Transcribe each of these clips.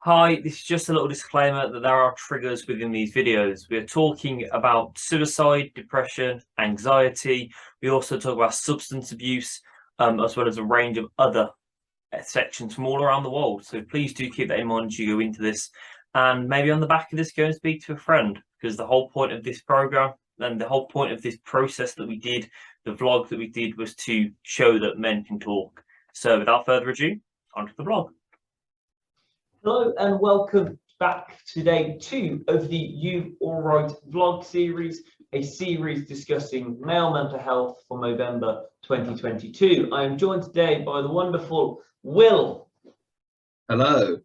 Hi, this is just a little disclaimer that there are triggers within these videos. We are talking about suicide, depression, anxiety. We also talk about substance abuse, as well as a range of other sections from all around the world. So please do keep that in mind as you go into this. And maybe on the back of this, go and speak to a friend, because the whole point of this program and the whole point of this process that we did, the vlog that we did, was to show that men can talk. So without further ado, onto the vlog. Hello and welcome back to day 2 of the You Alright vlog series, a series discussing male mental health for Movember 2022. I am joined today by the wonderful Will. Hello.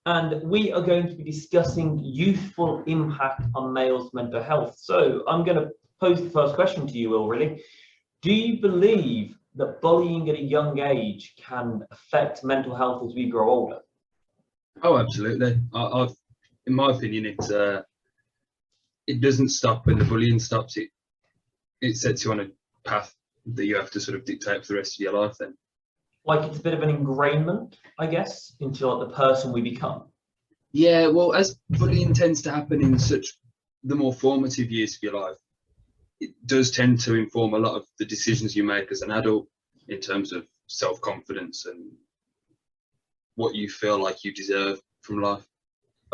And we are going to be discussing youthful impact on males' mental health. So I'm going to pose the first question to you, Will, really. Do you believe that bullying at a young age can affect mental health as we grow older? Oh, absolutely. In my opinion, it doesn't stop when the bullying stops. It sets you on a path that you have to sort of dictate for the rest of your life. Then, like, it's a bit of an ingrainment, I guess, into like the person we become. yeah. Well, as bullying tends to happen in the more formative years of your life, it does tend to inform a lot of the decisions you make as an adult in terms of self-confidence and what you feel like you deserve from life.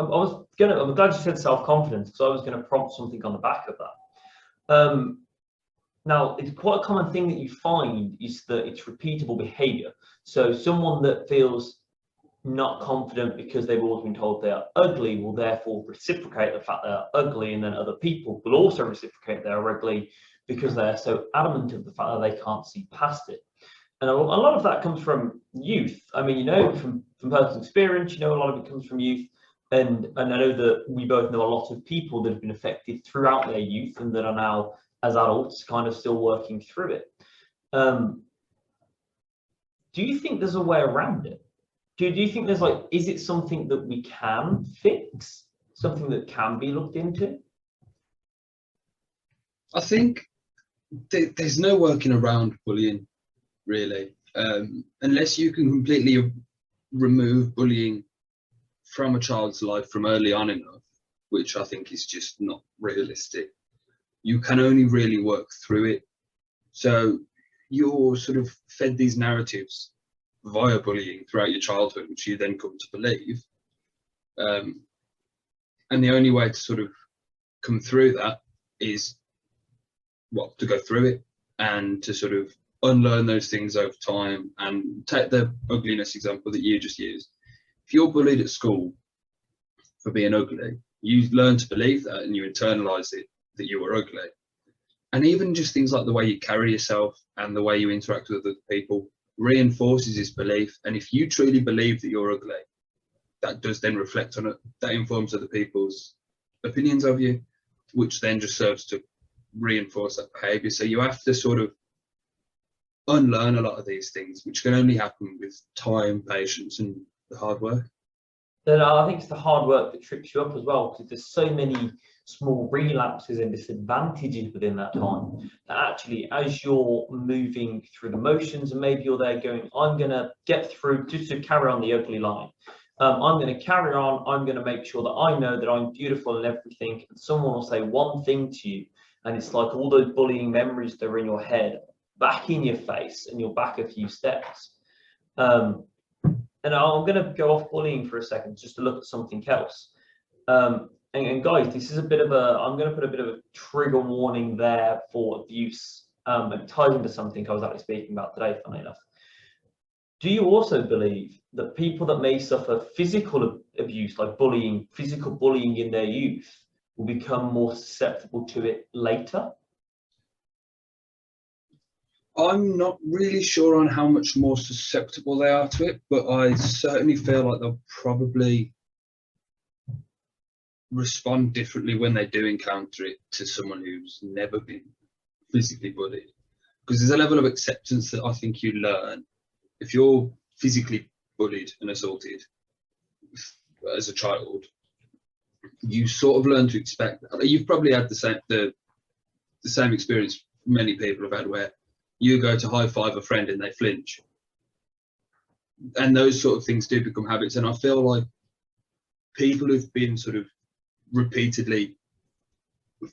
I'm glad you said self-confidence, because I was gonna prompt something on the back of that. Now, it's quite a common thing that you find is that it's repeatable behavior. So someone that feels not confident because they've always been told they are ugly will therefore reciprocate the fact they are ugly, and then other people will also reciprocate they are ugly because they're so adamant of the fact that they can't see past it. And a lot of that comes from youth. I mean, from personal experience, a lot of it comes from youth. And I know that we both know a lot of people that have been affected throughout their youth and that are now, as adults, kind of still working through it. Do you think there's a way around it? Do you think there's is it something that we can fix? Something that can be looked into? I think there's no working around bullying, really, unless you can completely remove bullying from a child's life from early on enough, which I think is just not realistic. You can only really work through it. So you're sort of fed these narratives via bullying throughout your childhood, which you then come to believe. And the only way to sort of come through that is, well, to go through it and to sort of unlearn those things over time. And take the ugliness example that you just used. If you're bullied at school for being ugly, you learn to believe that and you internalize it, that you are ugly. And even just things like the way you carry yourself and the way you interact with other people reinforces this belief. And if you truly believe that you're ugly, that does then reflect on it. That informs other people's opinions of you, which then just serves to reinforce that behavior. So you have to sort of unlearn a lot of these things, which can only happen with time, patience, and the hard work. Then I think it's the hard work that trips you up as well, because there's so many small relapses and disadvantages within that time that actually, as you're moving through the motions and maybe you're there going, I'm going to get through, just to carry on the ugly line. I'm going to carry on. I'm going to make sure that I know that I'm beautiful and everything. And someone will say one thing to you, and it's like all those bullying memories that are in your head back in your face, and you're back a few steps. And I'm going to go off bullying for a second just to look at something else. And guys, this is a bit of I'm going to put a bit of a trigger warning there for abuse. It ties into something I was actually speaking about today, funny enough. Do you also believe that people that may suffer physical abuse, like bullying, physical bullying in their youth, will become more susceptible to it later? I'm not really sure on how much more susceptible they are to it, but I certainly feel like they'll probably respond differently when they do encounter it to someone who's never been physically bullied. Because there's a level of acceptance that I think you learn if you're physically bullied and assaulted as a child. You sort of learn to expect that. You've probably had the same experience many people have had, where you go to high five a friend and they flinch. And those sort of things do become habits. And I feel like people who've been sort of repeatedly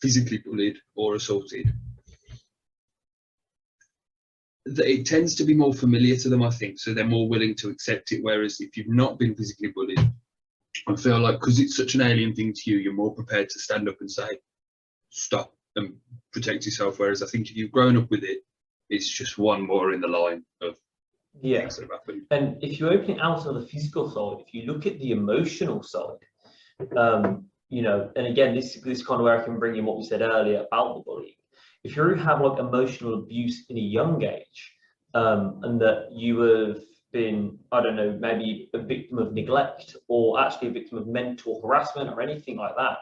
physically bullied or assaulted, that it tends to be more familiar to them, I think, so they're more willing to accept it. Whereas if you've not been physically bullied, I feel like because it's such an alien thing to you, you're more prepared to stand up and say, stop, and protect yourself. Whereas I think if you've grown up with it, it's just one more in the line of things that have happened. And if you open it out of the physical side, if you look at the emotional side, you know, and again, this kind of where I can bring in what we said earlier about the bullying. If you have like emotional abuse in a young age, and that you have been, I don't know, maybe a victim of neglect or actually a victim of mental harassment or anything like that,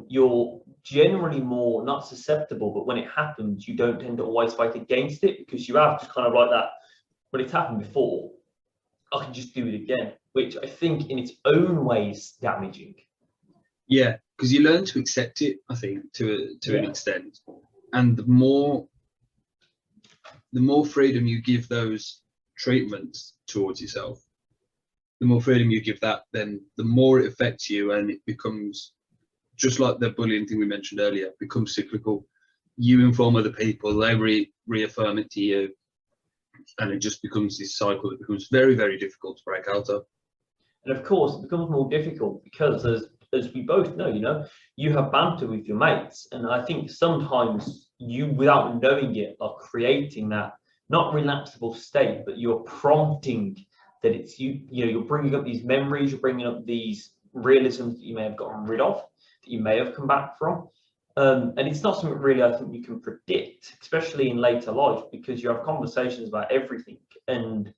you're generally more not susceptible, but when it happens, you don't tend to always fight against it because you have just kind of like that, when it's happened before, I can just do it again, which I think in its own way is damaging. Yeah, because you learn to accept it, I think, to an extent, and the more freedom you give those treatments towards yourself, the more freedom you give that, then the more it affects you, and it becomes just like the bullying thing we mentioned earlier, becomes cyclical. You inform other people, they reaffirm it to you, and it just becomes this cycle that becomes very, very difficult to break out of. And of course, it becomes more difficult because, as we both know, you know, you have banter with your mates, and I think sometimes you, without knowing it, are creating that not relapsable state, but you're prompting that it's you. You know, you're bringing up these memories, you're bringing up these realisms that you may have gotten rid of, that you may have come back from. And it's not something really I think you can predict, especially in later life, because you have conversations about everything, and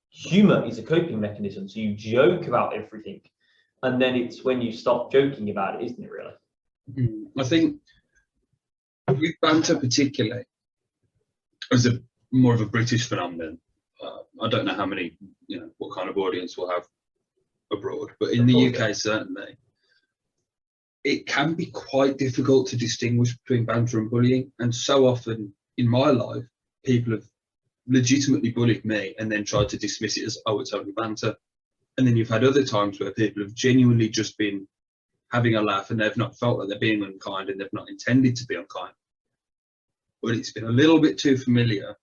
humor is a coping mechanism. So you joke about everything, and then it's when you stop joking about it, isn't it, really? I think with banter particularly, as a more of a British phenomenon, I don't know how many, you know, what kind of audience we'll have abroad, but in the UK certainly, it can be quite difficult to distinguish between banter and bullying. And so often in my life, people have legitimately bullied me and then tried to dismiss it as, oh, it's only banter. And then you've had other times where people have genuinely just been having a laugh and they've not felt that they're being unkind and they've not intended to be unkind. But it's been a little bit too familiar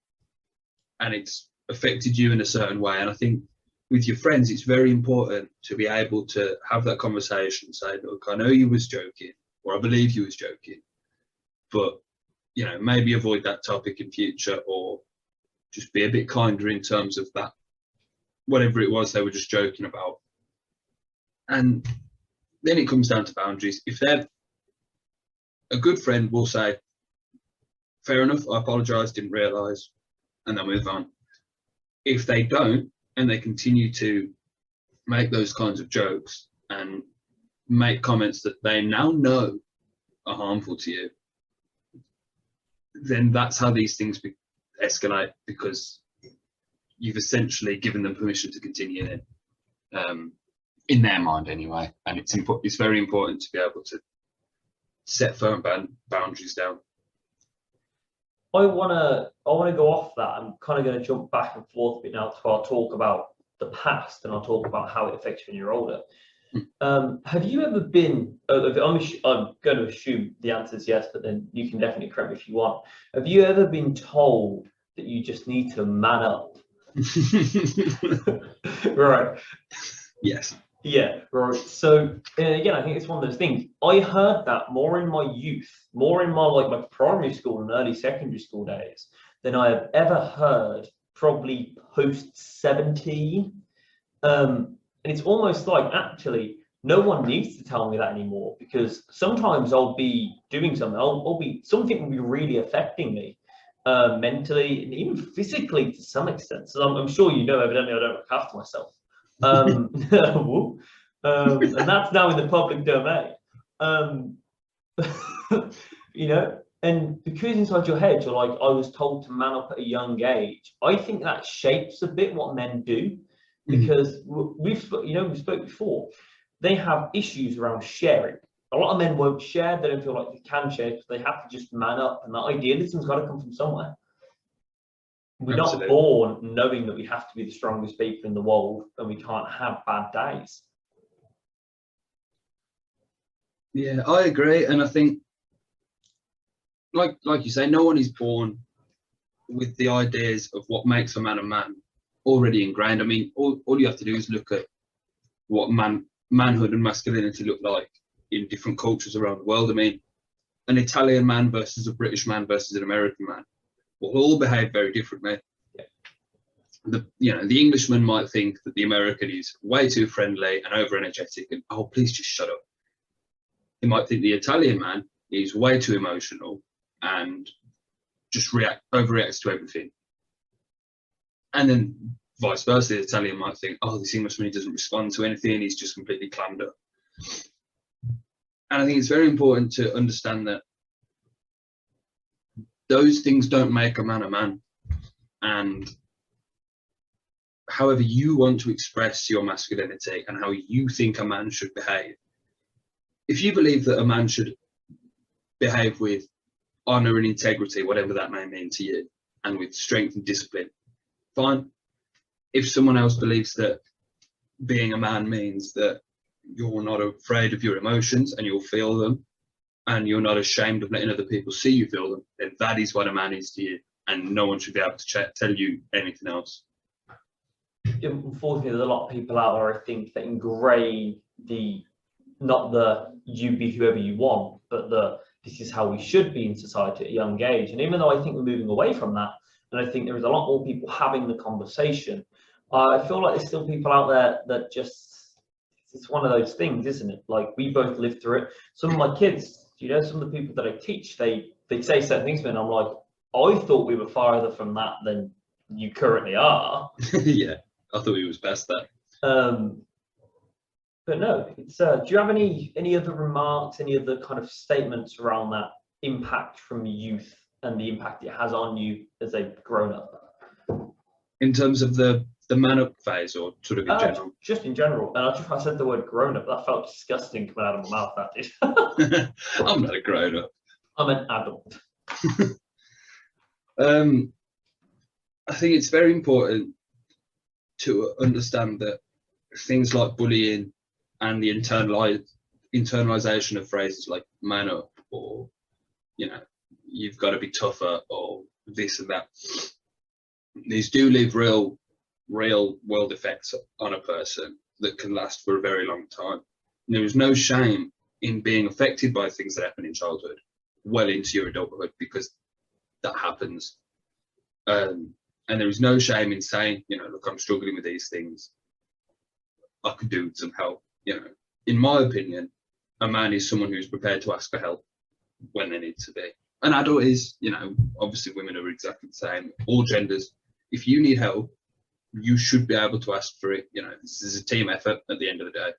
and it's affected you in a certain way. And I think with your friends, it's very important to be able to have that conversation, say, look, I know you was joking, or I believe you was joking, but, you know, maybe avoid that topic in future, or just be a bit kinder in terms of that, whatever it was they were just joking about. And then it comes down to boundaries. If they're a good friend, will say, fair enough, I apologise, didn't realise, and they'll move on. If they don't, and they continue to make those kinds of jokes and make comments that they now know are harmful to you, then that's how these things escalate, because you've essentially given them permission to continue in their mind anyway. And it's very important to be able to set firm boundaries down. I wanna go off that. I'm kind of going to jump back and forth a bit now to our talk about the past, and I'll talk about how it affects you when you're older. Have you ever been? I'm going to assume the answer is yes, but then you can definitely correct me if you want. Have you ever been told that you just need to man up? Right. Yes. Yeah, right. So again, I think it's one of those things. I heard that more in my youth, more in my primary school and early secondary school days than I have ever heard probably post 17. And it's almost like actually no one needs to tell me that anymore, because sometimes I'll be doing something, something will be really affecting me mentally and even physically to some extent. So I'm sure you know, evidently I don't look after myself. And that's now in the public domain. You know, and because inside your head you're like, I was told to man up at a young age. I think that shapes a bit what men do, because we've spoke before. They have issues around sharing. A lot of men won't share. They don't feel like they can share because they have to just man up, and that idealism's got to come from somewhere. We're not born knowing that we have to be the strongest people in the world and we can't have bad days. Yeah, I agree, and I think, like you say, no one is born with the ideas of what makes a man already ingrained. I mean, all you have to do is look at what manhood and masculinity look like in different cultures around the world. I mean, an Italian man versus a British man versus an American man will all behave very differently. The Englishman might think that the American is way too friendly and over energetic and, oh, please just shut up. He might think the Italian man is way too emotional and just overreacts to everything. And then vice versa, the Italian might think, oh, this Englishman, he doesn't respond to anything, he's just completely clammed up. And I think it's very important to understand that those things don't make a man, and however you want to express your masculinity and how you think a man should behave. If you believe that a man should behave with honor and integrity, whatever that may mean to you, and with strength and discipline, fine. If someone else believes that being a man means that you're not afraid of your emotions and you'll feel them, and you're not ashamed of letting other people see you feel them, then that is what a man is to you, and no one should be able to tell you anything else. Unfortunately, there's a lot of people out there, I think, that ingrain not the you be whoever you want, but this is how we should be in society at a young age. And even though I think we're moving away from that, and I think there is a lot more people having the conversation, I feel like there's still people out there that just, it's one of those things, isn't it? Like, we both lived through it. Some of my kids, some of the people that I teach, they say certain things to me, and I'm like, I thought we were farther from that than you currently are. Yeah, I thought he was best there. But no, it's do you have any other remarks, any other kind of statements around that impact from youth and the impact it has on you as a grown up? In terms of the man up phase, or sort of in general? Just in general. And I said the word grown up, that felt disgusting coming out of my mouth, that did. I'm not a grown up. I'm an adult. I think it's very important to understand that things like bullying and the internalization of phrases like man up, or you've got to be tougher, or this and that, these do leave real world effects on a person that can last for a very long time. And there is no shame in being affected by things that happen in childhood well into your adulthood, because that happens. And there is no shame in saying, look, I'm struggling with these things, I could do with some help. In my opinion, a man is someone who's prepared to ask for help when they need to be. An adult is, obviously women are exactly the same, all genders. If you need help, you should be able to ask for it. This is a team effort at the end of the day.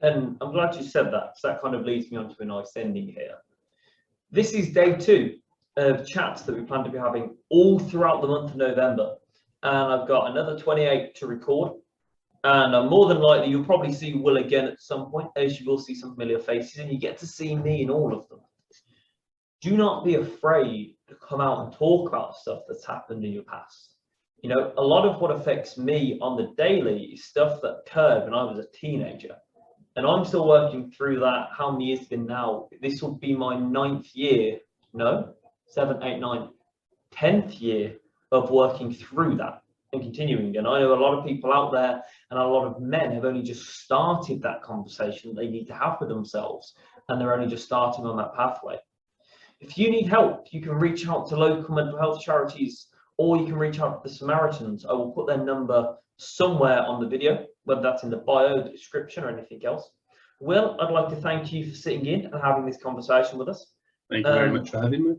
And I'm glad you said that, because that kind of leads me on to a nice ending here. This is day 2 of chats that we plan to be having all throughout the month of November. And I've got another 28 to record. And more than likely, you'll probably see Will again at some point, as you will see some familiar faces, and you get to see me in all of them. Do not be afraid to come out and talk about stuff that's happened in your past. A lot of what affects me on the daily is stuff that occurred when I was a teenager. And I'm still working through that. How many years it's been now? This will be my 9th year. No, 7, 8, 9, 10th year of working through that and continuing. And I know a lot of people out there, and a lot of men have only just started that conversation they need to have with themselves, and they're only just starting on that pathway. If you need help, you can reach out to local mental health charities, or you can reach out to the Samaritans. I will put their number somewhere on the video, whether that's in the bio, the description, or anything else. Will, I'd like to thank you for sitting in and having this conversation with us. Thank you very much for having me.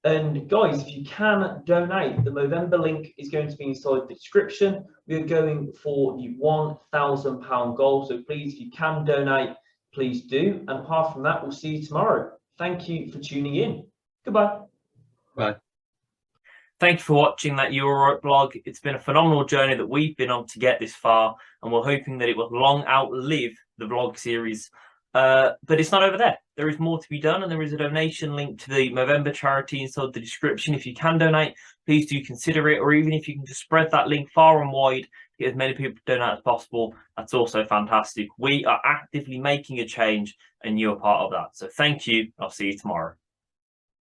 And guys, if you can donate, the Movember link is going to be inside the description. We're going for the £1,000 goal. So please, if you can donate, please do. And apart from that, we'll see you tomorrow. Thank you for tuning in. Goodbye. Bye. Thank you for watching that You Alright blog. It's been a phenomenal journey that we've been on to get this far, and we're hoping that it will long outlive the vlog series. But it's not over there. There is more to be done, and there is a donation link to the Movember charity inside the description. If you can donate, please do consider it, or even if you can just spread that link far and wide get as many people to donate as possible. That's also fantastic. We are actively making a change, and you're part of that. So thank you. I'll see you tomorrow.